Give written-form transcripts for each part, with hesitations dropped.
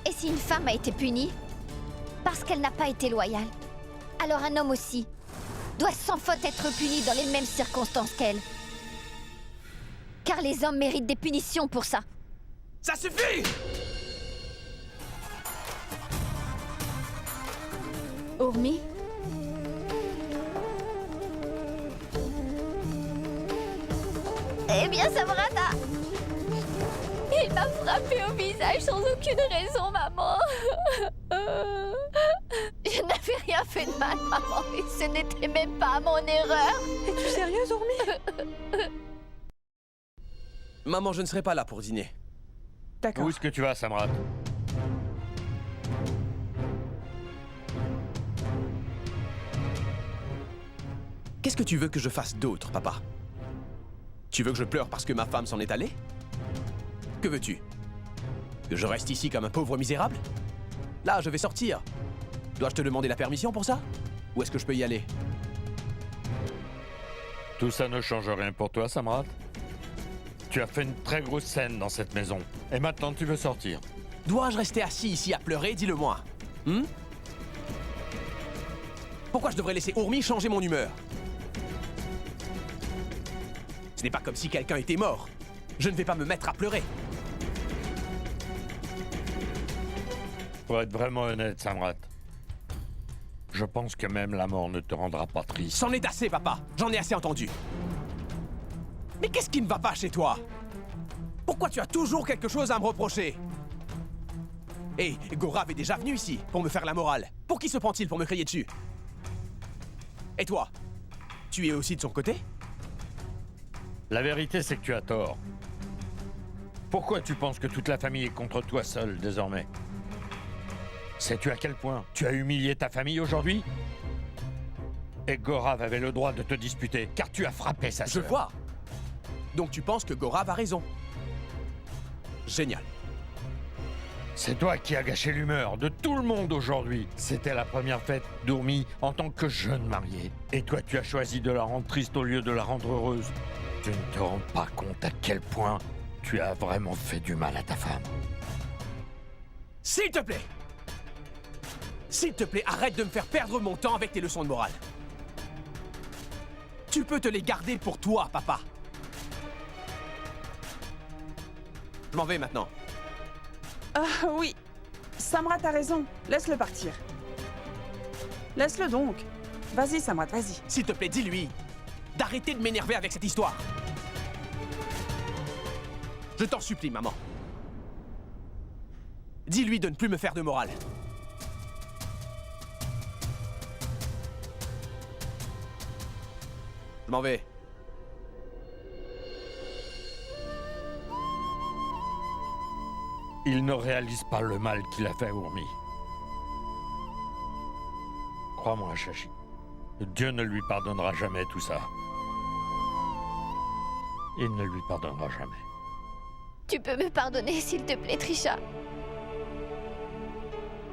Et si une femme a été punie parce qu'elle n'a pas été loyale, alors un homme aussi doit sans faute être puni dans les mêmes circonstances qu'elle. Car les hommes méritent des punitions pour ça. Ça suffit! Urmi? Eh bien, Samrata! Il m'a frappé au visage sans aucune raison, maman. Je n'avais rien fait de mal, maman, et ce n'était même pas mon erreur. Es-tu sérieuse, Urmi? Maman, je ne serai pas là pour dîner. D'accord. Où est-ce que tu vas, Samrat? Qu'est-ce que tu veux que je fasse d'autre, papa? Tu veux que je pleure parce que ma femme s'en est allée? Que veux-tu? Que je reste ici comme un pauvre misérable? Là, je vais sortir. Dois-je te demander la permission pour ça? Ou est-ce que je peux y aller? Tout ça ne change rien pour toi, Samrat? Tu as fait une très grosse scène dans cette maison. Et maintenant, tu veux sortir. Dois-je rester assis ici à pleurer? Dis-le-moi. Pourquoi je devrais laisser Urmi changer mon humeur? Ce n'est pas comme si quelqu'un était mort. Je ne vais pas me mettre à pleurer. Pour être vraiment honnête, Samrat, je pense que même la mort ne te rendra pas triste. C'en est assez, papa. J'en ai assez entendu. Mais qu'est-ce qui ne va pas chez toi? Pourquoi tu as toujours quelque chose à me reprocher? Hé, Gorav est déjà venu ici pour me faire la morale. Pour qui se prend-il pour me crier dessus? Et toi? Tu es aussi de son côté? La vérité, c'est que tu as tort. Pourquoi tu penses que toute la famille est contre toi seul, désormais? Sais-tu à quel point tu as humilié ta famille aujourd'hui? Et Gorav avait le droit de te disputer, car tu as frappé sa sœur. Je vois. Donc tu penses que Gorav a raison. Génial. C'est toi qui as gâché l'humeur de tout le monde aujourd'hui. C'était la première fête d'Urmi en tant que jeune mariée. Et toi, tu as choisi de la rendre triste au lieu de la rendre heureuse. Tu ne te rends pas compte à quel point tu as vraiment fait du mal à ta femme. S'il te plaît! S'il te plaît, arrête de me faire perdre mon temps avec tes leçons de morale. Tu peux te les garder pour toi, papa. Je m'en vais maintenant. Ah oui, Samrat a raison. Laisse-le partir. Laisse-le donc. Vas-y, Samrat, vas-y. S'il te plaît, dis-lui d'arrêter de m'énerver avec cette histoire. Je t'en supplie, maman. Dis-lui de ne plus me faire de morale. Je m'en vais. Il ne réalise pas le mal qu'il a fait à Urmi. Crois-moi, Shashi. Dieu ne lui pardonnera jamais tout ça. Il ne lui pardonnera jamais. Tu peux me pardonner, s'il te plaît, Trisha.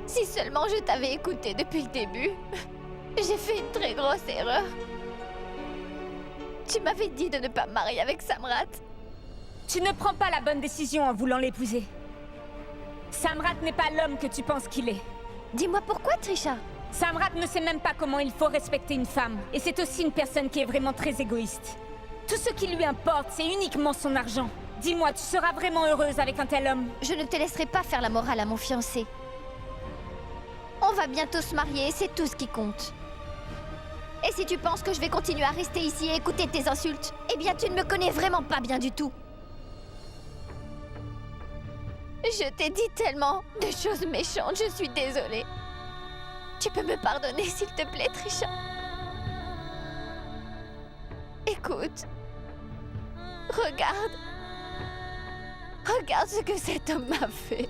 Si seulement je t'avais écouté depuis le début. J'ai fait une très grosse erreur. Tu m'avais dit de ne pas me marier avec Samrat. Tu ne prends pas la bonne décision en voulant l'épouser. Samrat n'est pas l'homme que tu penses qu'il est. Dis-moi pourquoi, Trisha? Samrat ne sait même pas comment il faut respecter une femme. Et c'est aussi une personne qui est vraiment très égoïste. Tout ce qui lui importe, c'est uniquement son argent. Dis-moi, tu seras vraiment heureuse avec un tel homme? Je ne te laisserai pas faire la morale à mon fiancé. On va bientôt se marier, c'est tout ce qui compte. Et si tu penses que je vais continuer à rester ici et écouter tes insultes, eh bien tu ne me connais vraiment pas bien du tout. Je t'ai dit tellement de choses méchantes, je suis désolée. Tu peux me pardonner, s'il te plaît, Trisha? Écoute. Regarde. Regarde ce que cet homme m'a fait.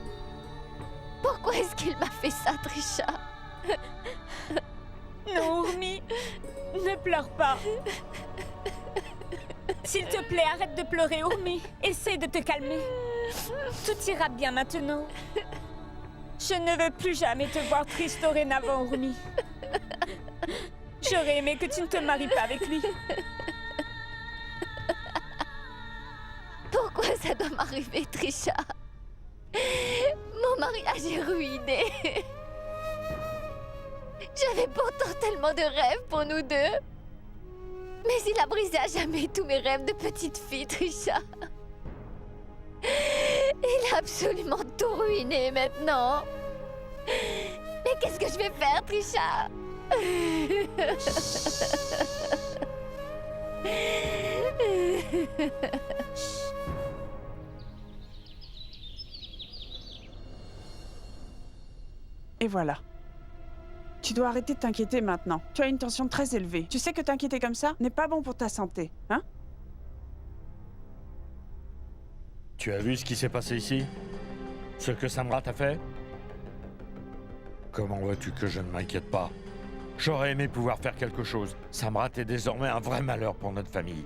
Pourquoi est-ce qu'il m'a fait ça, Trisha? Non, Urmi, ne pleure pas. S'il te plaît, arrête de pleurer, Urmi. Essaie de te calmer. Tout ira bien maintenant. Je ne veux plus jamais te voir triste dorénavant, Urmi. J'aurais aimé que tu ne te maries pas avec lui. Pourquoi ça doit m'arriver, Trisha? Mon mariage est ruiné. J'avais pourtant tellement de rêves pour nous deux. Mais il a brisé à jamais tous mes rêves de petite fille, Trisha. Il a absolument tout ruiné maintenant. Mais qu'est-ce que je vais faire, Trisha? Et voilà. Tu dois arrêter de t'inquiéter maintenant. Tu as une tension très élevée. Tu sais que t'inquiéter comme ça n'est pas bon pour ta santé, hein? Tu as vu ce qui s'est passé ici? Ce que Samrat a fait? Comment veux-tu que je ne m'inquiète pas? J'aurais aimé pouvoir faire quelque chose. Samrat est désormais un vrai malheur pour notre famille.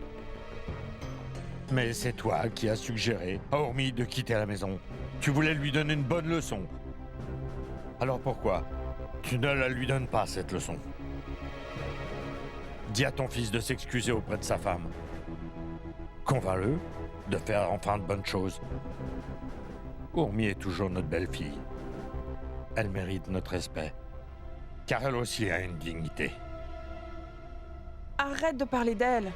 Mais c'est toi qui as suggéré à Urmi de quitter la maison. Tu voulais lui donner une bonne leçon. Alors pourquoi tu ne la lui donnes pas, cette leçon? Dis à ton fils de s'excuser auprès de sa femme. Convainc-le de faire enfin de bonnes choses. Urmi est toujours notre belle-fille. Elle mérite notre respect, car elle aussi a une dignité. Arrête de parler d'elle.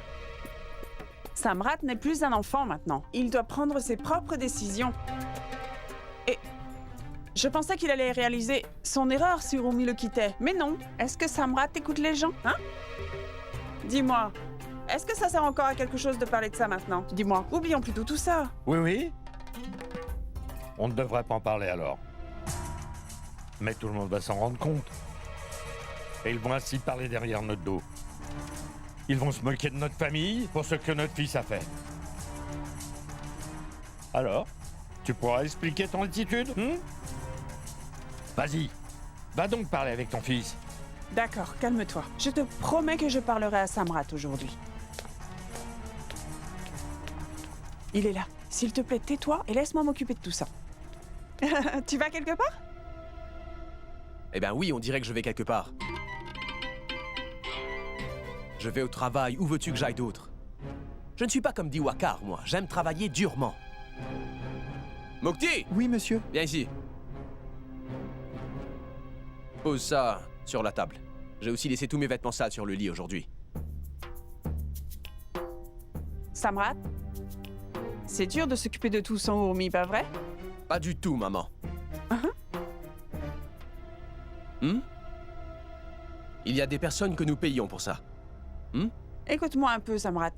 Samrat n'est plus un enfant maintenant. Il doit prendre ses propres décisions. Et je pensais qu'il allait réaliser son erreur si Urmi le quittait. Mais non. Est-ce que Samrat écoute les gens, hein? Dis-moi, est-ce que ça sert encore à quelque chose de parler de ça maintenant? Dis-moi. Oublions plutôt tout ça. Oui, oui. On ne devrait pas en parler alors. Mais tout le monde va s'en rendre compte. Et ils vont ainsi parler derrière notre dos. Ils vont se moquer de notre famille pour ce que notre fils a fait. Alors, tu pourras expliquer ton attitude, Vas-y, va donc parler avec ton fils. D'accord, calme-toi. Je te promets que je parlerai à Samrat aujourd'hui. Il est là. S'il te plaît, tais-toi et laisse-moi m'occuper de tout ça. Tu vas quelque part? Eh ben oui, on dirait que je vais quelque part. Je vais au travail, où veux-tu que j'aille d'autre? Je ne suis pas comme Diwakar, moi. J'aime travailler durement. Mukti! Oui, monsieur. Viens ici. Pose ça sur la table. J'ai aussi laissé tous mes vêtements sales sur le lit aujourd'hui. Samrat? C'est dur de s'occuper de tout sans Urmi, pas vrai? Pas du tout, maman. Il y a des personnes que nous payons pour ça. Écoute-moi un peu, Samrat.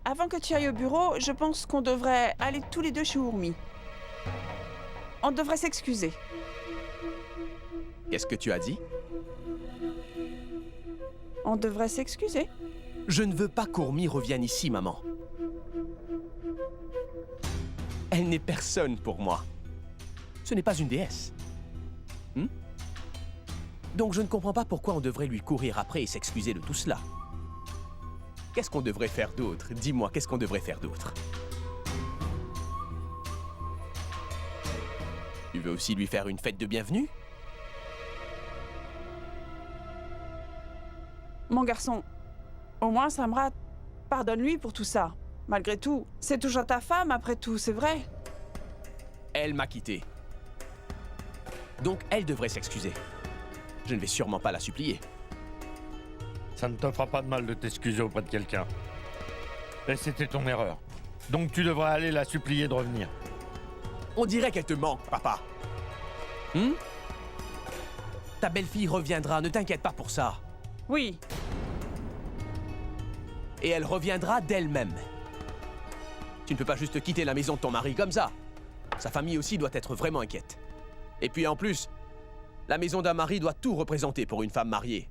Avant que tu ailles au bureau, je pense qu'on devrait aller tous les deux chez Urmi. On devrait s'excuser. Qu'est-ce que tu as dit? On devrait s'excuser. Je ne veux pas qu'Urmi revienne ici, maman. Elle n'est personne pour moi. Ce n'est pas une déesse. Donc je ne comprends pas pourquoi on devrait lui courir après et s'excuser de tout cela. Qu'est-ce qu'on devrait faire d'autre? Dis-moi, qu'est-ce qu'on devrait faire d'autre? Tu veux aussi lui faire une fête de bienvenue? Mon garçon, au moins Samrat, pardonne-lui pour tout ça. Malgré tout, c'est toujours ta femme après tout, c'est vrai. Elle m'a quitté. Donc elle devrait s'excuser. Je ne vais sûrement pas la supplier. Ça ne te fera pas de mal de t'excuser auprès de quelqu'un. Et c'était ton erreur. Donc tu devrais aller la supplier de revenir. On dirait qu'elle te manque, papa. Ta belle-fille reviendra, ne t'inquiète pas pour ça. Oui, Et elle reviendra d'elle-même. Tu ne peux pas juste quitter la maison de ton mari comme ça. Sa famille aussi doit être vraiment inquiète. Et puis en plus, la maison d'un mari doit tout représenter pour une femme mariée.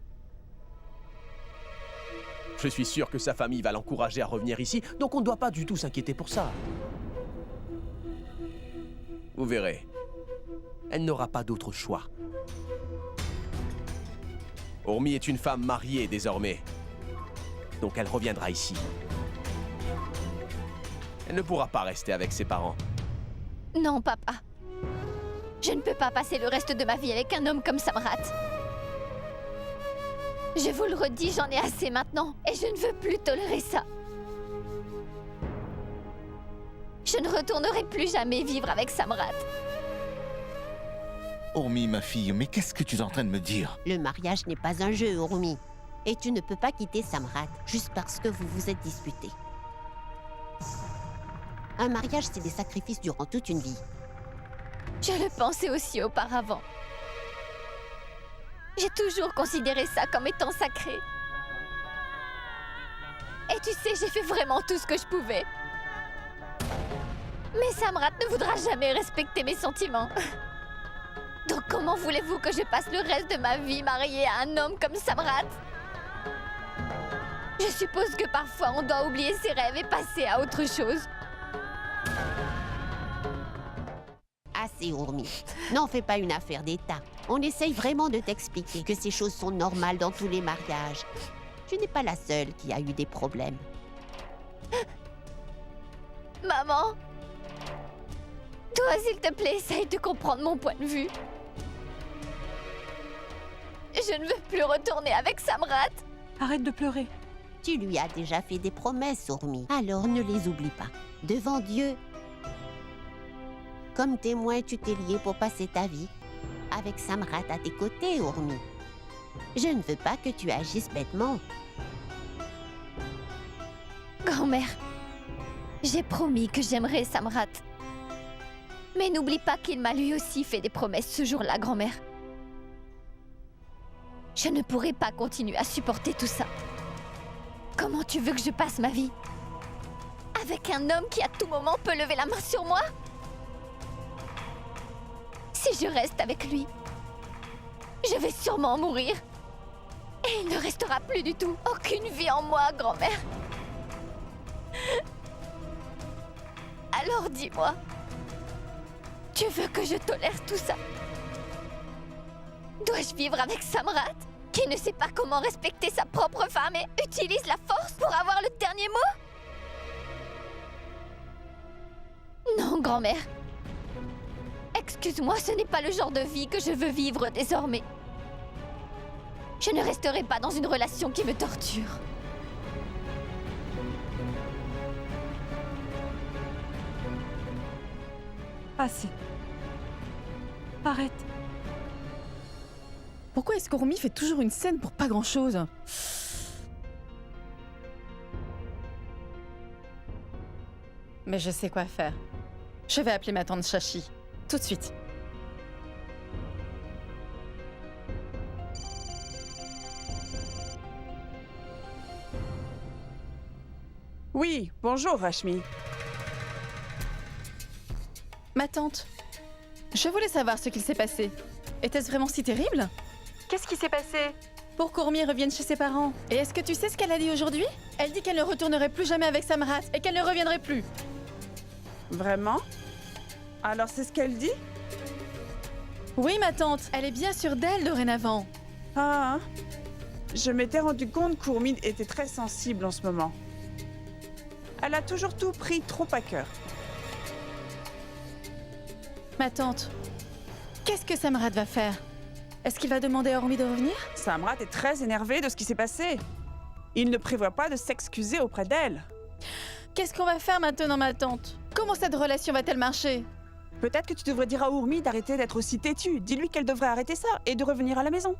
Je suis sûr que sa famille va l'encourager à revenir ici, donc on ne doit pas du tout s'inquiéter pour ça. Vous verrez. Elle n'aura pas d'autre choix. Urmi est une femme mariée désormais. Donc elle reviendra ici. Elle ne pourra pas rester avec ses parents. Non, papa. Je ne peux pas passer le reste de ma vie avec un homme comme Samrat. Je vous le redis, j'en ai assez maintenant, et je ne veux plus tolérer ça. Je ne retournerai plus jamais vivre avec Samrat. Urmi, ma fille, mais qu'est-ce que tu es en train de me dire? Le mariage n'est pas un jeu, Urmi. Et tu ne peux pas quitter Samrat juste parce que vous vous êtes disputés. Un mariage, c'est des sacrifices durant toute une vie. Je le pensais aussi auparavant. J'ai toujours considéré ça comme étant sacré. Et tu sais, j'ai fait vraiment tout ce que je pouvais. Mais Samrat ne voudra jamais respecter mes sentiments. Donc comment voulez-vous que je passe le reste de ma vie mariée à un homme comme Samrat? Je suppose que parfois on doit oublier ses rêves et passer à autre chose. Assez, Urmi. N'en fais pas une affaire d'État. On essaye vraiment de t'expliquer que ces choses sont normales dans tous les mariages. Tu n'es pas la seule qui a eu des problèmes. Maman, toi, s'il te plaît, essaye de comprendre mon point de vue. Je ne veux plus retourner avec Samrat. Arrête de pleurer. Tu lui as déjà fait des promesses, Urmi. Alors ne les oublie pas. Devant Dieu, comme témoin, tu t'es lié pour passer ta vie avec Samrat à tes côtés, Urmi. Je ne veux pas que tu agisses bêtement. Grand-mère, j'ai promis que j'aimerais Samrat. Mais n'oublie pas qu'il m'a lui aussi fait des promesses ce jour-là, grand-mère. Je ne pourrai pas continuer à supporter tout ça. Comment tu veux que je passe ma vie? Avec un homme qui à tout moment peut lever la main sur moi? Si je reste avec lui, je vais sûrement mourir. Et il ne restera plus du tout aucune vie en moi, grand-mère. Alors dis-moi, tu veux que je tolère tout ça? Dois-je vivre avec Samrat, qui ne sait pas comment respecter sa propre femme et utilise la force pour avoir le dernier mot? Non, grand-mère. Excuse-moi, ce n'est pas le genre de vie que je veux vivre désormais. Je ne resterai pas dans une relation qui me torture. Assez. Arrête. Pourquoi est-ce qu'Urmi fait toujours une scène pour pas grand-chose? Mais je sais quoi faire. Je vais appeler ma tante Shashi. Tout de suite. Oui, bonjour, Rashmi. Ma tante, je voulais savoir ce qu'il s'est passé. Était-ce vraiment si terrible? Qu'est-ce qui s'est passé? Pour qu'Urmi revienne chez ses parents. Et est-ce que tu sais ce qu'elle a dit aujourd'hui? Elle dit qu'elle ne retournerait plus jamais avec Samrat et qu'elle ne reviendrait plus. Vraiment? Alors c'est ce qu'elle dit? Oui, ma tante, elle est bien sûre d'elle dorénavant. Ah, je m'étais rendu compte qu'Urmi était très sensible en ce moment. Elle a toujours tout pris trop à cœur. Ma tante, qu'est-ce que Samrat va faire? Est-ce qu'il va demander à Urmi de revenir? Samrat est très énervé de ce qui s'est passé. Il ne prévoit pas de s'excuser auprès d'elle. Qu'est-ce qu'on va faire maintenant, ma tante? Comment cette relation va-t-elle marcher? Peut-être que tu devrais dire à Urmi d'arrêter d'être aussi têtue. Dis-lui qu'elle devrait arrêter ça et de revenir à la maison.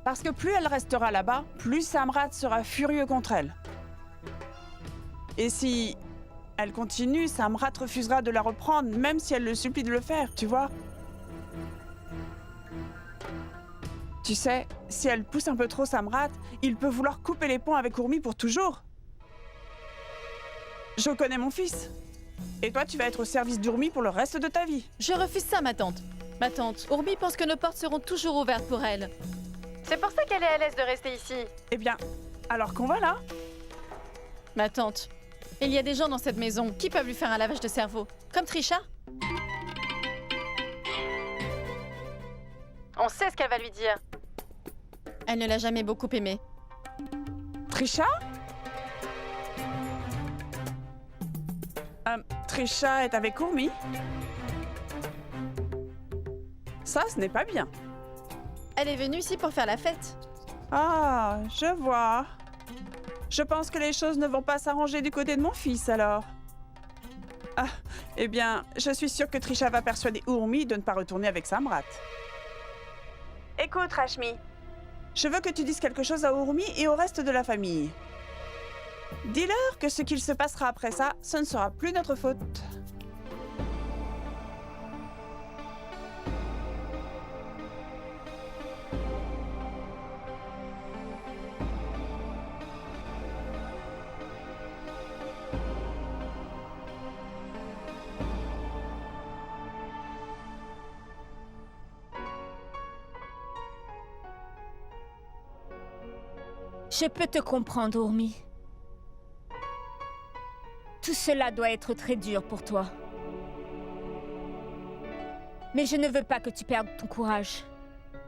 Parce que plus elle restera là-bas, plus Samrat sera furieux contre elle. Et si elle continue, Samrat refusera de la reprendre, même si elle le supplie de le faire, tu vois? Tu sais, si elle pousse un peu trop Samrat, il peut vouloir couper les ponts avec Urmi pour toujours. Je connais mon fils. Et toi, tu vas être au service d'Urmi pour le reste de ta vie. Je refuse ça, ma tante. Ma tante, Urmi pense que nos portes seront toujours ouvertes pour elle. C'est pour ça qu'elle est à l'aise de rester ici. Eh bien, alors qu'on va là? Ma tante, il y a des gens dans cette maison qui peuvent lui faire un lavage de cerveau. Comme Trisha. On sait ce qu'elle va lui dire. Elle ne l'a jamais beaucoup aimé. Trisha? Trisha est avec Urmi? Ça, ce n'est pas bien. Elle est venue ici pour faire la fête. Ah, je vois. Je pense que les choses ne vont pas s'arranger du côté de mon fils, alors. Ah, eh bien, je suis sûre que Trisha va persuader Urmi de ne pas retourner avec Samrat. Écoute, Rashmi, je veux que tu dises quelque chose à Urmi et au reste de la famille. Dis-leur que ce qu'il se passera après ça, ce ne sera plus notre faute. Je peux te comprendre, Urmi. Tout cela doit être très dur pour toi. Mais je ne veux pas que tu perdes ton courage.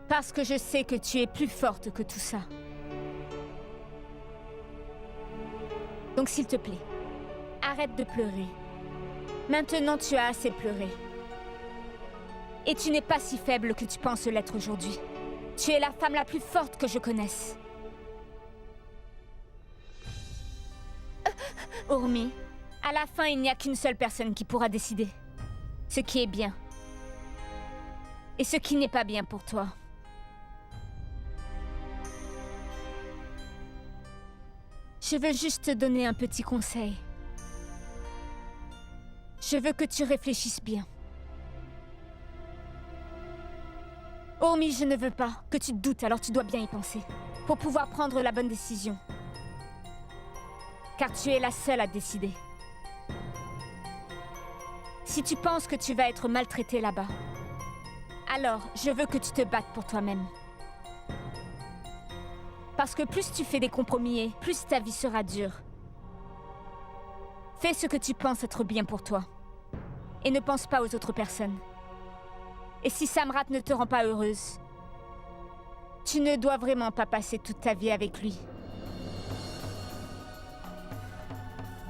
Parce que je sais que tu es plus forte que tout ça. Donc s'il te plaît, arrête de pleurer. Maintenant, tu as assez pleuré. Et tu n'es pas si faible que tu penses l'être aujourd'hui. Tu es la femme la plus forte que je connaisse. Urmi, à la fin, il n'y a qu'une seule personne qui pourra décider. Ce qui est bien. Et ce qui n'est pas bien pour toi. Je veux juste te donner un petit conseil. Je veux que tu réfléchisses bien. Urmi, je ne veux pas que tu te doutes, alors tu dois bien y penser. Pour pouvoir prendre la bonne décision. Car tu es la seule à décider. Si tu penses que tu vas être maltraitée là-bas, alors je veux que tu te battes pour toi-même. Parce que plus tu fais des compromis, plus ta vie sera dure. Fais ce que tu penses être bien pour toi. Et ne pense pas aux autres personnes. Et si Samrat ne te rend pas heureuse, tu ne dois vraiment pas passer toute ta vie avec lui.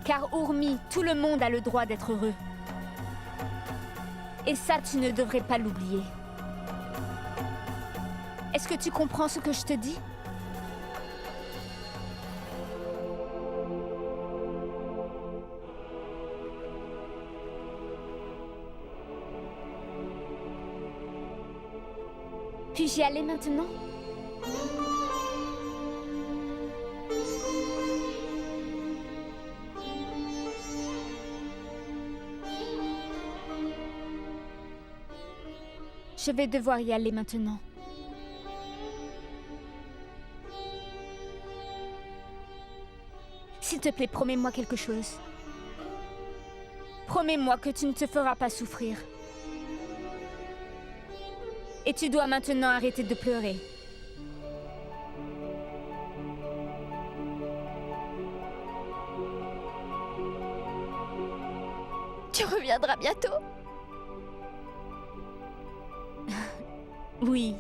Car Urmi, tout le monde a le droit d'être heureux. Et ça, tu ne devrais pas l'oublier. Est-ce que tu comprends ce que je te dis? Puis-je y aller maintenant? Je vais devoir y aller maintenant. S'il te plaît, promets-moi quelque chose. Promets-moi que tu ne te feras pas souffrir. Et tu dois maintenant arrêter de pleurer. Tu reviendras bientôt? Oui,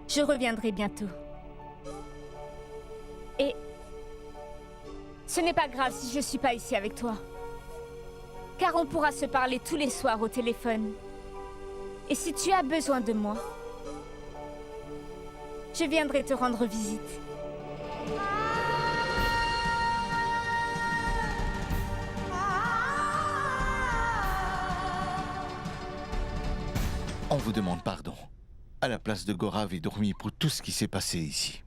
je reviendrai bientôt. Et ce n'est pas grave si je suis pas ici avec toi. Car on pourra se parler tous les soirs au téléphone. Et si tu as besoin de moi, je viendrai te rendre visite. On vous demande pardon. À la place de Gorav et d'Urmi pour tout ce qui s'est passé ici.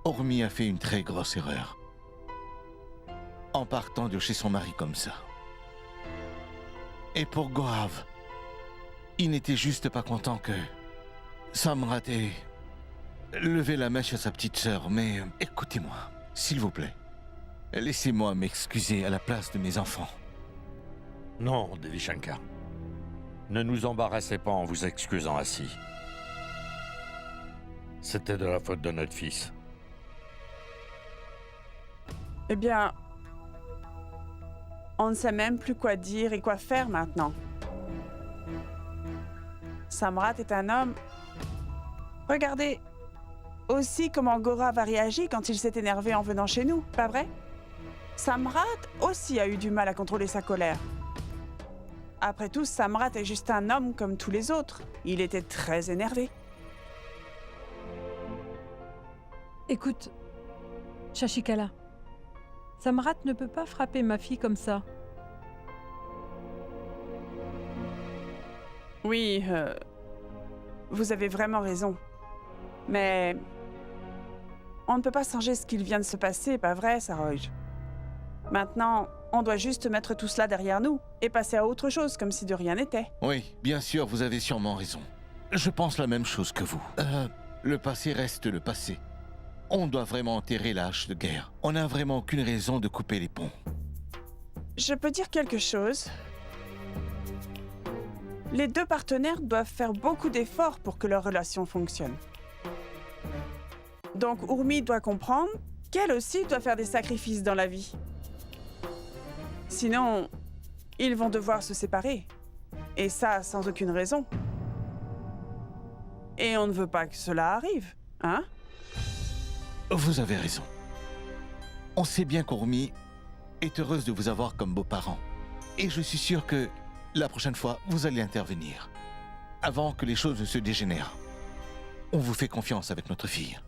Urmi a fait une très grosse erreur. En partant de chez son mari comme ça. Et pour Gorav, il n'était juste pas content que Samrat ait levé la mèche à sa petite sœur. Mais écoutez-moi, s'il vous plaît. Laissez-moi m'excuser à la place de mes enfants. Non, Devi Shankar. Ne nous embarrassez pas en vous excusant ainsi. C'était de la faute de notre fils. Eh bien, on ne sait même plus quoi dire et quoi faire maintenant. Samrat est un homme. Regardez aussi comment Gorav a réagi quand il s'est énervé en venant chez nous, pas vrai? Samrat aussi a eu du mal à contrôler sa colère. Après tout, Samrat est juste un homme comme tous les autres. Il était très énervé. Écoute, Shashikala, Samrat ne peut pas frapper ma fille comme ça. Oui, vous avez vraiment raison. Mais on ne peut pas changer ce qu'il vient de se passer, pas vrai, Saroy? Maintenant, on doit juste mettre tout cela derrière nous et passer à autre chose, comme si de rien n'était. Oui, bien sûr, vous avez sûrement raison. Je pense la même chose que vous. Le passé reste le passé. On doit vraiment enterrer la hache de guerre. On n'a vraiment aucune raison de couper les ponts. Je peux dire quelque chose. Les deux partenaires doivent faire beaucoup d'efforts pour que leur relation fonctionne. Donc Urmi doit comprendre qu'elle aussi doit faire des sacrifices dans la vie. Sinon, ils vont devoir se séparer. Et ça, sans aucune raison. Et on ne veut pas que cela arrive, hein? Vous avez raison. On sait bien qu'Urmi est heureuse de vous avoir comme beaux-parents. Et je suis sûr que la prochaine fois, vous allez intervenir. Avant que les choses ne se dégénèrent. On vous fait confiance avec notre fille.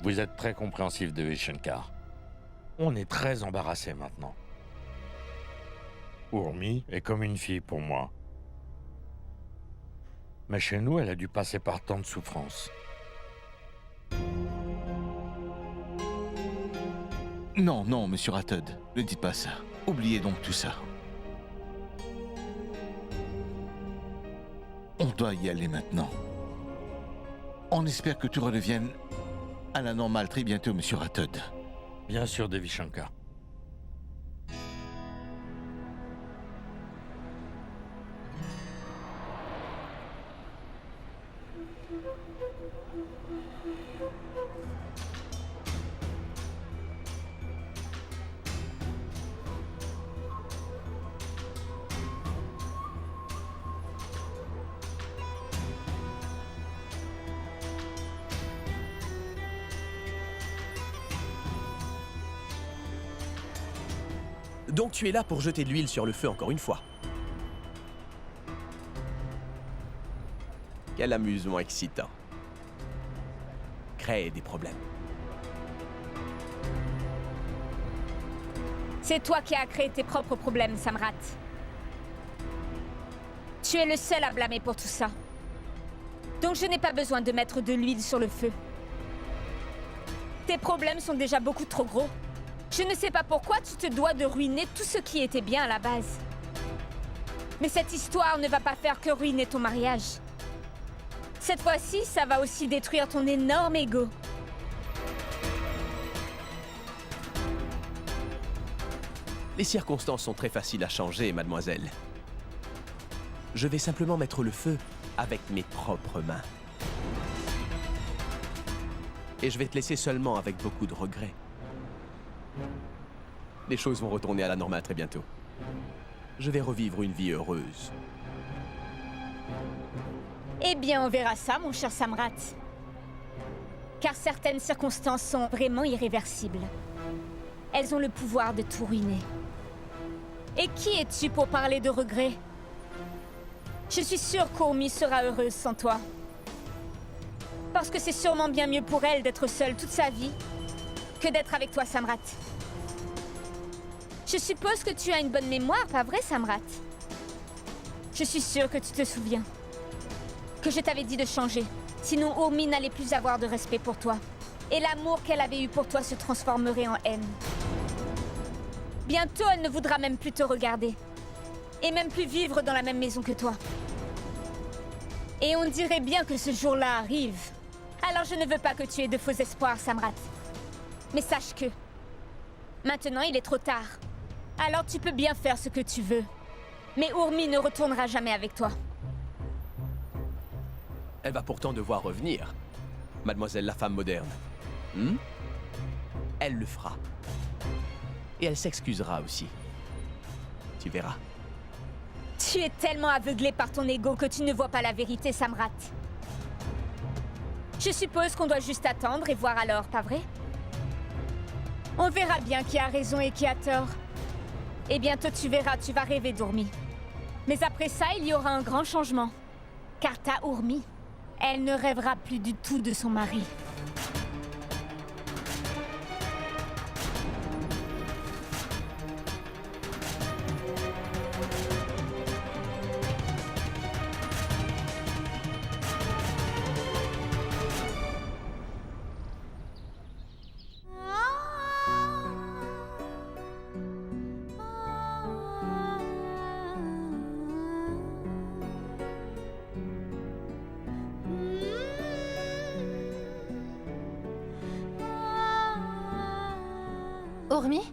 Vous êtes très compréhensif, Devi Shankar. On est très embarrassés maintenant. Urmi est comme une fille pour moi. Mais chez nous, elle a dû passer par tant de souffrances. Non, non, monsieur Rathod, ne dites pas ça. Oubliez donc tout ça. On doit y aller maintenant. On espère que tout redevienne à la normale très bientôt, monsieur Rathod. Bien sûr, Devi Shankar. Donc tu es là pour jeter de l'huile sur le feu encore une fois. Quel amusement excitant. Créer des problèmes. C'est toi qui as créé tes propres problèmes, Samrat. Tu es le seul à blâmer pour tout ça. Donc je n'ai pas besoin de mettre de l'huile sur le feu. Tes problèmes sont déjà beaucoup trop gros. Je ne sais pas pourquoi tu te dois de ruiner tout ce qui était bien à la base. Mais cette histoire ne va pas faire que ruiner ton mariage. Cette fois-ci, ça va aussi détruire ton énorme ego. Les circonstances sont très faciles à changer, mademoiselle. Je vais simplement mettre le feu avec mes propres mains. Et je vais te laisser seulement avec beaucoup de regrets. Les choses vont retourner à la normale très bientôt. Je vais revivre une vie heureuse. Eh bien, on verra ça, mon cher Samrat. Car certaines circonstances sont vraiment irréversibles. Elles ont le pouvoir de tout ruiner. Et qui es-tu pour parler de regrets? Je suis sûre qu'Urmi sera heureuse sans toi. Parce que c'est sûrement bien mieux pour elle d'être seule toute sa vie que d'être avec toi, Samrat. Je suppose que tu as une bonne mémoire, pas vrai, Samrat? Je suis sûre que tu te souviens. Que je t'avais dit de changer. Sinon, Urmi n'allait plus avoir de respect pour toi. Et l'amour qu'elle avait eu pour toi se transformerait en haine. Bientôt, elle ne voudra même plus te regarder. Et même plus vivre dans la même maison que toi. Et on dirait bien que ce jour-là arrive. Alors je ne veux pas que tu aies de faux espoirs, Samrat. Mais sache que... maintenant, il est trop tard. Alors tu peux bien faire ce que tu veux. Mais Urmi ne retournera jamais avec toi. Elle va pourtant devoir revenir, mademoiselle la femme moderne. Elle le fera. Et elle s'excusera aussi. Tu verras. Tu es tellement aveuglé par ton ego que tu ne vois pas la vérité, Samrat. Je suppose qu'on doit juste attendre et voir alors, pas vrai? On verra bien qui a raison et qui a tort. Et bientôt tu verras, tu vas rêver d'Urmi. Mais après ça, il y aura un grand changement. Car ta Urmi, elle ne rêvera plus du tout de son mari. Urmi,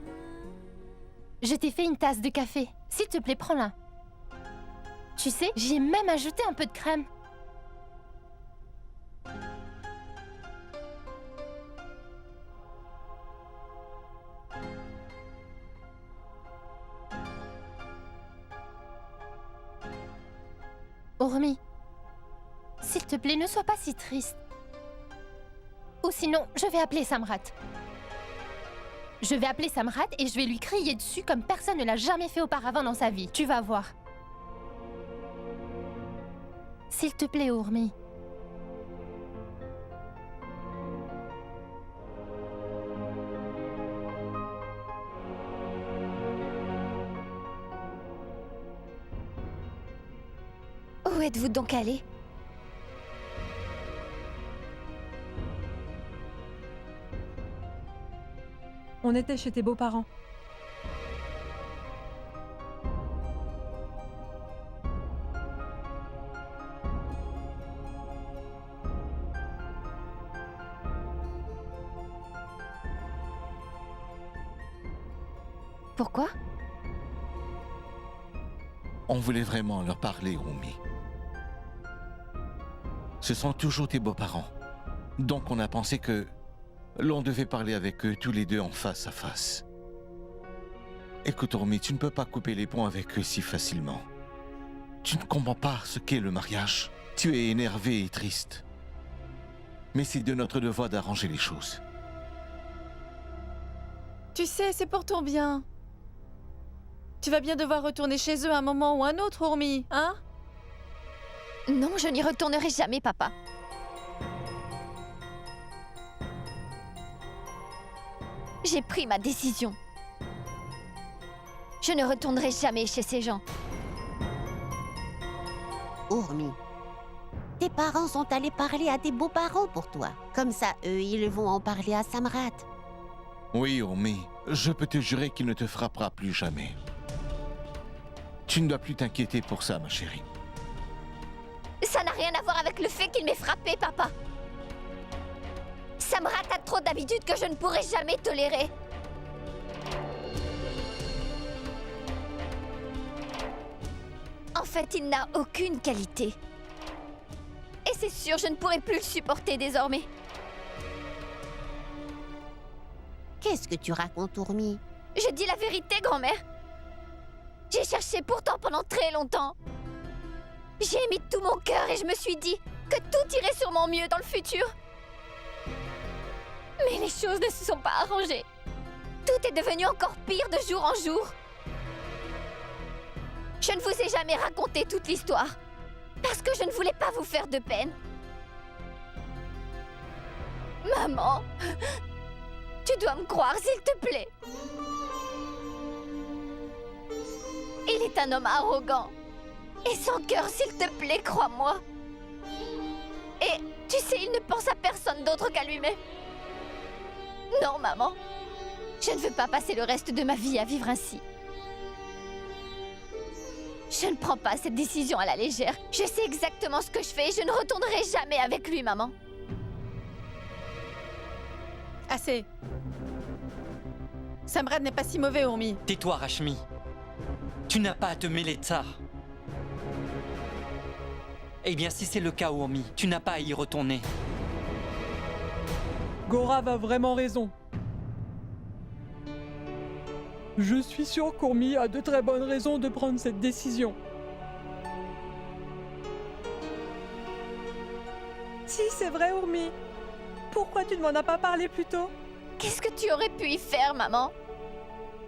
je t'ai fait une tasse de café. S'il te plaît, prends-la. Tu sais, j'y ai même ajouté un peu de crème. Urmi, s'il te plaît, ne sois pas si triste. Ou sinon, je vais appeler Samrat. Je vais appeler Samrat et je vais lui crier dessus comme personne ne l'a jamais fait auparavant dans sa vie. Tu vas voir. S'il te plaît, Urmi. Où êtes-vous donc allé? On était chez tes beaux-parents. Pourquoi? On voulait vraiment leur parler, Urmi. Ce sont toujours tes beaux-parents. Donc on a pensé que l'on devait parler avec eux tous les deux en face à face. Écoute, Urmi, tu ne peux pas couper les ponts avec eux si facilement. Tu ne comprends pas ce qu'est le mariage. Tu es énervé et triste. Mais c'est de notre devoir d'arranger les choses. Tu sais, c'est pour ton bien. Tu vas bien devoir retourner chez eux à un moment ou un autre, Urmi, hein? Non, je n'y retournerai jamais, papa. J'ai pris ma décision. Je ne retournerai jamais chez ces gens. Urmi, tes parents sont allés parler à tes beaux-parents pour toi. Comme ça, eux, ils vont en parler à Samrat. Oui, Urmi, je peux te jurer qu'il ne te frappera plus jamais. Tu ne dois plus t'inquiéter pour ça, ma chérie. Ça n'a rien à voir avec le fait qu'il m'ait frappé, papa. Samrat a trop d'habitudes que je ne pourrai jamais tolérer. En fait, il n'a aucune qualité. Et c'est sûr, je ne pourrai plus le supporter désormais. Qu'est-ce que tu racontes, Urmi? Je dis la vérité, grand-mère. J'ai cherché pourtant pendant très longtemps. J'ai mis tout mon cœur et je me suis dit que tout irait sûrement mieux dans le futur. Mais les choses ne se sont pas arrangées. Tout est devenu encore pire de jour en jour. Je ne vous ai jamais raconté toute l'histoire, parce que je ne voulais pas vous faire de peine. Maman, tu dois me croire, s'il te plaît. Il est un homme arrogant. Et sans cœur, s'il te plaît, crois-moi. Et tu sais, il ne pense à personne d'autre qu'à lui-même. Non, maman. Je ne veux pas passer le reste de ma vie à vivre ainsi. Je ne prends pas cette décision à la légère. Je sais exactement ce que je fais et je ne retournerai jamais avec lui, maman. Assez. Samrat n'est pas si mauvais, Urmi. Tais-toi, Rashmi. Tu n'as pas à te mêler de ça. Eh bien, si c'est le cas, Urmi, tu n'as pas à y retourner. Gorav a vraiment raison. Je suis sûr qu'Urmi a de très bonnes raisons de prendre cette décision. Si, c'est vrai, Urmi. Pourquoi tu ne m'en as pas parlé plus tôt? Qu'est-ce que tu aurais pu y faire, maman?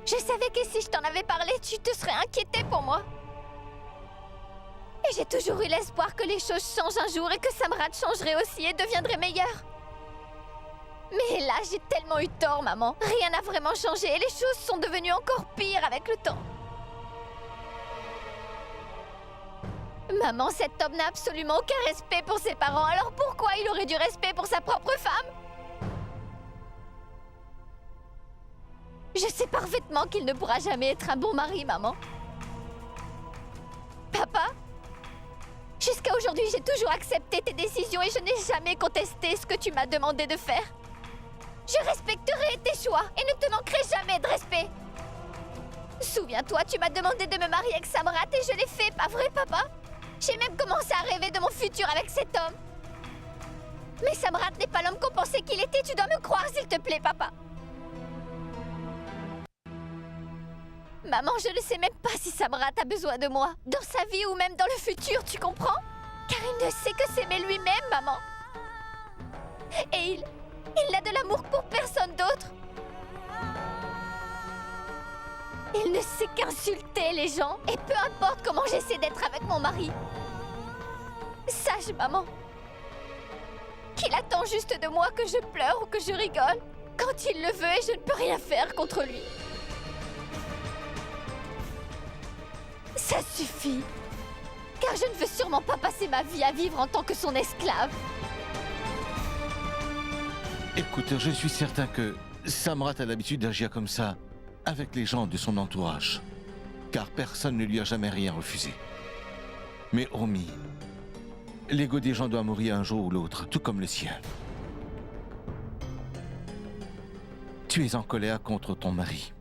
Je savais que si je t'en avais parlé, tu te serais inquiétée pour moi. Et j'ai toujours eu l'espoir que les choses changent un jour et que Samrat changerait aussi et deviendrait meilleur. Mais là, j'ai tellement eu tort, maman. Rien n'a vraiment changé et les choses sont devenues encore pires avec le temps. Maman, cet homme n'a absolument aucun respect pour ses parents, alors pourquoi il aurait du respect pour sa propre femme? Je sais parfaitement qu'il ne pourra jamais être un bon mari, maman. Papa? Jusqu'à aujourd'hui, j'ai toujours accepté tes décisions et je n'ai jamais contesté ce que tu m'as demandé de faire. Je respecterai tes choix et ne te manquerai jamais de respect. Souviens-toi, tu m'as demandé de me marier avec Samrat et je l'ai fait, pas vrai, papa? J'ai même commencé à rêver de mon futur avec cet homme. Mais Samrat n'est pas l'homme qu'on pensait qu'il était, tu dois me croire, s'il te plaît, papa. Maman, je ne sais même pas si Samrat a besoin de moi, dans sa vie ou même dans le futur, tu comprends? Car il ne sait que s'aimer lui-même, maman. Et il n'a de l'amour pour personne d'autre. Il ne sait qu'insulter les gens, et peu importe comment j'essaie d'être avec mon mari. Sache, maman, qu'il attend juste de moi que je pleure ou que je rigole, quand il le veut et je ne peux rien faire contre lui. Ça suffit, car je ne veux sûrement pas passer ma vie à vivre en tant que son esclave. Écoute, je suis certain que Samrat a l'habitude d'agir comme ça avec les gens de son entourage, car personne ne lui a jamais rien refusé. Mais Urmi, l'ego des gens doit mourir un jour ou l'autre, tout comme le sien. Tu es en colère contre ton mari.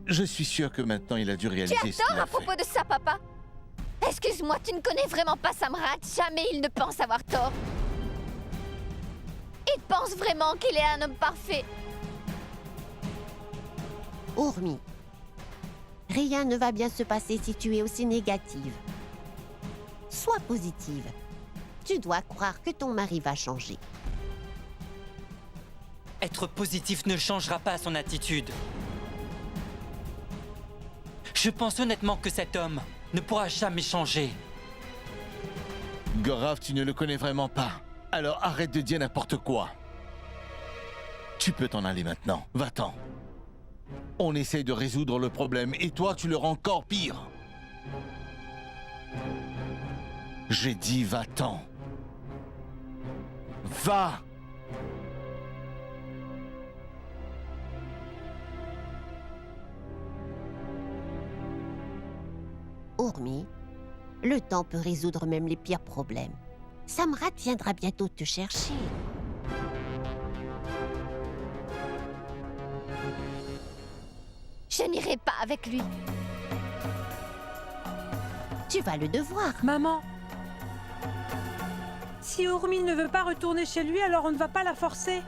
Je suis sûr que maintenant il a dû réaliser Tu ce as qu'il tort a à propos fait. de ça, papa. Excuse-moi, tu ne connais vraiment pas Samrat. Jamais il ne pense avoir tort. Il pense vraiment qu'il est un homme parfait. Urmi, rien ne va bien se passer si tu es aussi négative. Sois positive. Tu dois croire que ton mari va changer. Être positif ne changera pas son attitude. Je pense honnêtement que cet homme ne pourra jamais changer. Gorav, tu ne le connais vraiment pas. Alors arrête de dire n'importe quoi. Tu peux t'en aller maintenant. Va-t'en. On essaye de résoudre le problème et toi, tu le rends encore pire. J'ai dit va-t'en. Va! Urmi, le temps peut résoudre même les pires problèmes. Samrat viendra bientôt te chercher. Je n'irai pas avec lui. Tu vas le devoir. Maman, si Urmi ne veut pas retourner chez lui, alors on ne va pas la forcer.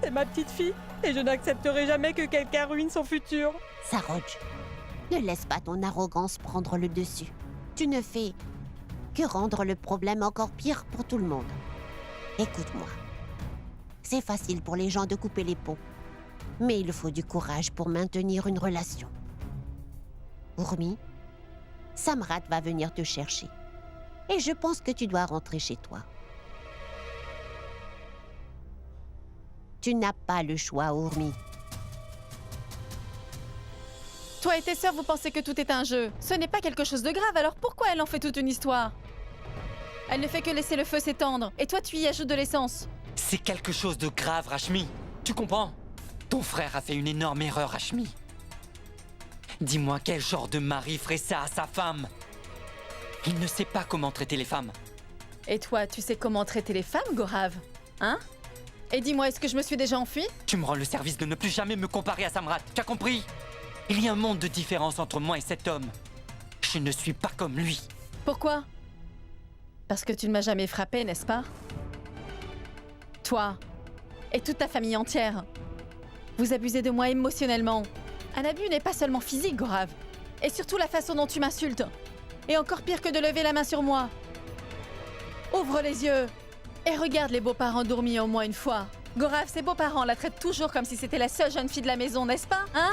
C'est ma petite fille, et je n'accepterai jamais que quelqu'un ruine son futur. Saroj, ne laisse pas ton arrogance prendre le dessus. Tu ne fais que rendre le problème encore pire pour tout le monde. Écoute-moi. C'est facile pour les gens de couper les ponts. Mais il faut du courage pour maintenir une relation. Urmi, Samrat va venir te chercher. Et je pense que tu dois rentrer chez toi. Tu n'as pas le choix, Urmi. Toi et tes sœurs, vous pensez que tout est un jeu. Ce n'est pas quelque chose de grave, alors pourquoi elle en fait toute une histoire? Elle ne fait que laisser le feu s'étendre, et toi tu y ajoutes de l'essence. C'est quelque chose de grave, Rashmi. Tu comprends? Ton frère a fait une énorme erreur, Rashmi. Dis-moi quel genre de mari ferait ça à sa femme? Il ne sait pas comment traiter les femmes. Et toi, tu sais comment traiter les femmes, Gorav? Hein? Et dis-moi, est-ce que je me suis déjà enfuie? Tu me rends le service de ne plus jamais me comparer à Samrat. Tu as compris? Il y a un monde de différence entre moi et cet homme. Je ne suis pas comme lui. Pourquoi? Parce que tu ne m'as jamais frappé, n'est-ce pas? Toi et toute ta famille entière. Vous abusez de moi émotionnellement. Un abus n'est pas seulement physique, Gorav. Et surtout la façon dont tu m'insultes. Et encore pire que de lever la main sur moi. Ouvre les yeux et regarde les beaux-parents d'Urmi au moins une fois. Gorav, ses beaux-parents la traitent toujours comme si c'était la seule jeune fille de la maison, n'est-ce pas? Hein?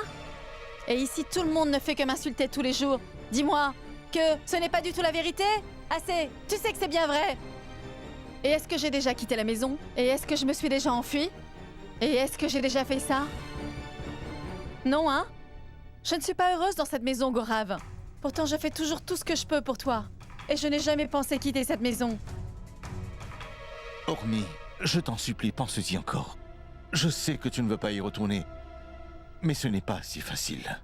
Et ici, tout le monde ne fait que m'insulter tous les jours. Dis-moi que ce n'est pas du tout la vérité? Assez, tu sais que c'est bien vrai. Et est-ce que j'ai déjà quitté la maison? Et est-ce que je me suis déjà enfuie? Et est-ce que j'ai déjà fait ça? Non, hein? Je ne suis pas heureuse dans cette maison, Gorav. Pourtant, je fais toujours tout ce que je peux pour toi. Et je n'ai jamais pensé quitter cette maison. Urmi, je t'en supplie, pense-y encore. Je sais que tu ne veux pas y retourner, mais ce n'est pas si facile.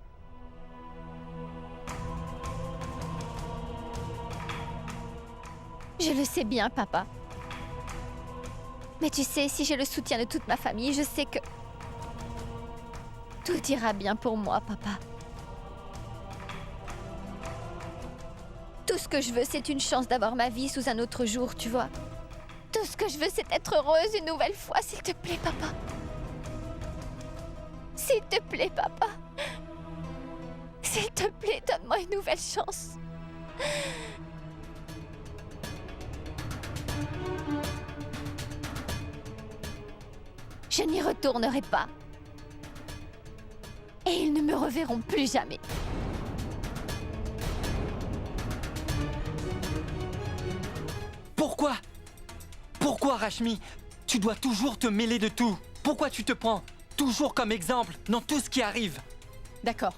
Je le sais bien, papa. Mais tu sais, si j'ai le soutien de toute ma famille, je sais que... tout ira bien pour moi, papa. Tout ce que je veux, c'est une chance d'avoir ma vie sous un autre jour, tu vois. Tout ce que je veux, c'est être heureuse une nouvelle fois, s'il te plaît, papa. S'il te plaît, papa. S'il te plaît, donne-moi une nouvelle chance. Je n'y retournerai pas. Et ils ne me reverront plus jamais. Pourquoi? Pourquoi, Rashmi? Tu dois toujours te mêler de tout. Pourquoi tu te prends toujours comme exemple dans tout ce qui arrive? D'accord.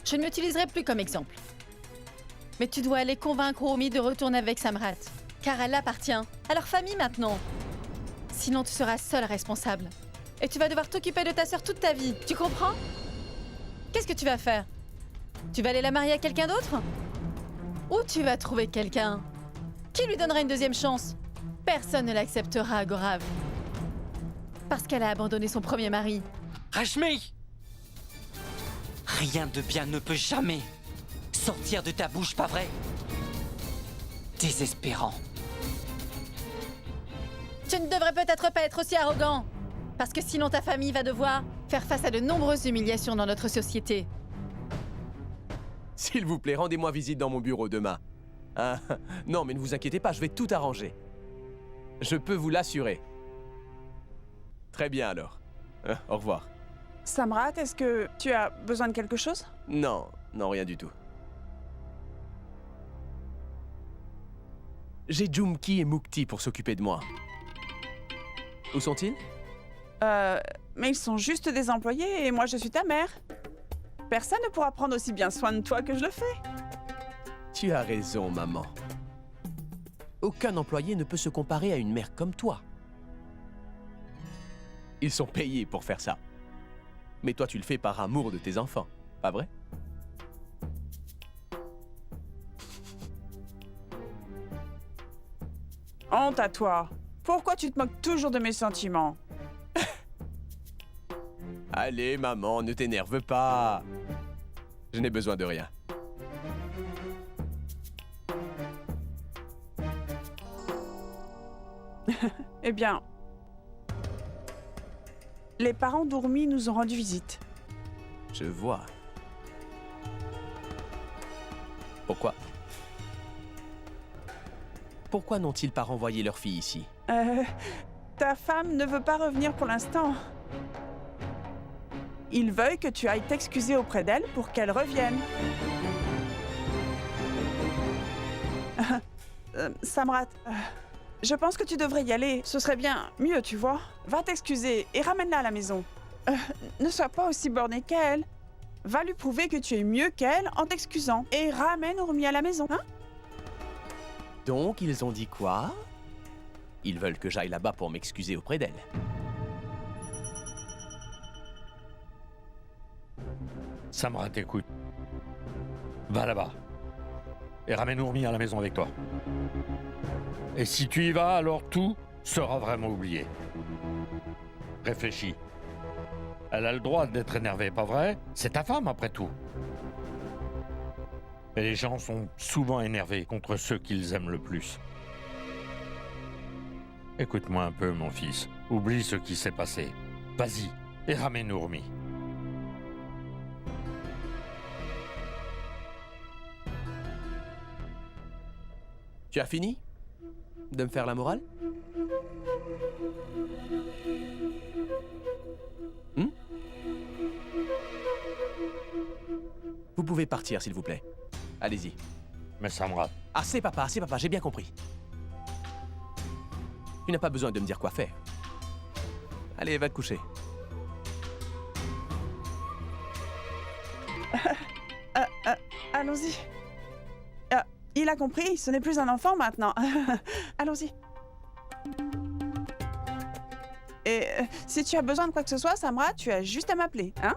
Je ne m'utiliserai plus comme exemple. Mais tu dois aller convaincre Urumi de retourner avec Samrat. Car elle appartient à leur famille maintenant. Sinon, tu seras seule responsable. Et tu vas devoir t'occuper de ta sœur toute ta vie. Tu comprends? Qu'est-ce que tu vas faire? Tu vas aller la marier à quelqu'un d'autre? Ou tu vas trouver quelqu'un qui lui donnera une deuxième chance? Personne ne l'acceptera, Gorav. Parce qu'elle a abandonné son premier mari. Rashmi! Rien de bien ne peut jamais sortir de ta bouche, pas vrai? Désespérant. Tu ne devrais peut-être pas être aussi arrogant. Parce que sinon ta famille va devoir faire face à de nombreuses humiliations dans notre société. S'il vous plaît, rendez-moi visite dans mon bureau demain. Ah, non, mais ne vous inquiétez pas, je vais tout arranger. Je peux vous l'assurer. Très bien alors. Au revoir. Samrat, est-ce que tu as besoin de quelque chose? Non, non, rien du tout. J'ai Jumki et Mukti pour s'occuper de moi. Où sont-ils? Mais ils sont juste des employés et moi je suis ta mère. Personne ne pourra prendre aussi bien soin de toi que je le fais. Tu as raison, maman. Aucun employé ne peut se comparer à une mère comme toi. Ils sont payés pour faire ça. Mais toi, tu le fais par amour de tes enfants, pas vrai? Honte à toi. Pourquoi tu te moques toujours de mes sentiments? Allez, maman, ne t'énerve pas. Je n'ai besoin de rien. Eh bien, les parents d'Urumi nous ont rendu visite. Je vois. Pourquoi? Pourquoi n'ont-ils pas renvoyé leur fille ici? Ta femme ne veut pas revenir pour l'instant. Ils veulent que tu ailles t'excuser auprès d'elle pour qu'elle revienne. Samrat, je pense que tu devrais y aller. Ce serait bien mieux, tu vois. Va t'excuser et ramène-la à la maison. Ne sois pas aussi borné qu'elle. Va lui prouver que tu es mieux qu'elle en t'excusant. Et ramène Urumi à la maison, hein? Donc, ils ont dit quoi? Ils veulent que j'aille là-bas pour m'excuser auprès d'elle. Samrat, écoute. Va là-bas. Et ramène Urumi à la maison avec toi. Et si tu y vas, alors tout sera vraiment oublié. Réfléchis. Elle a le droit d'être énervée, pas vrai? C'est ta femme, après tout. Et les gens sont souvent énervés contre ceux qu'ils aiment le plus. Écoute-moi un peu, mon fils. Oublie ce qui s'est passé. Vas-y, et ramène Urumi. Tu as fini de me faire la morale? Vous pouvez partir, s'il vous plaît. Allez-y. Mais Samrat... Assez, papa, j'ai bien compris. Tu n'as pas besoin de me dire quoi faire. Allez, va te coucher. Allons-y. Il a compris, ce n'est plus un enfant maintenant. Allons-y. Et si tu as besoin de quoi que ce soit, Samrat, tu as juste à m'appeler, hein?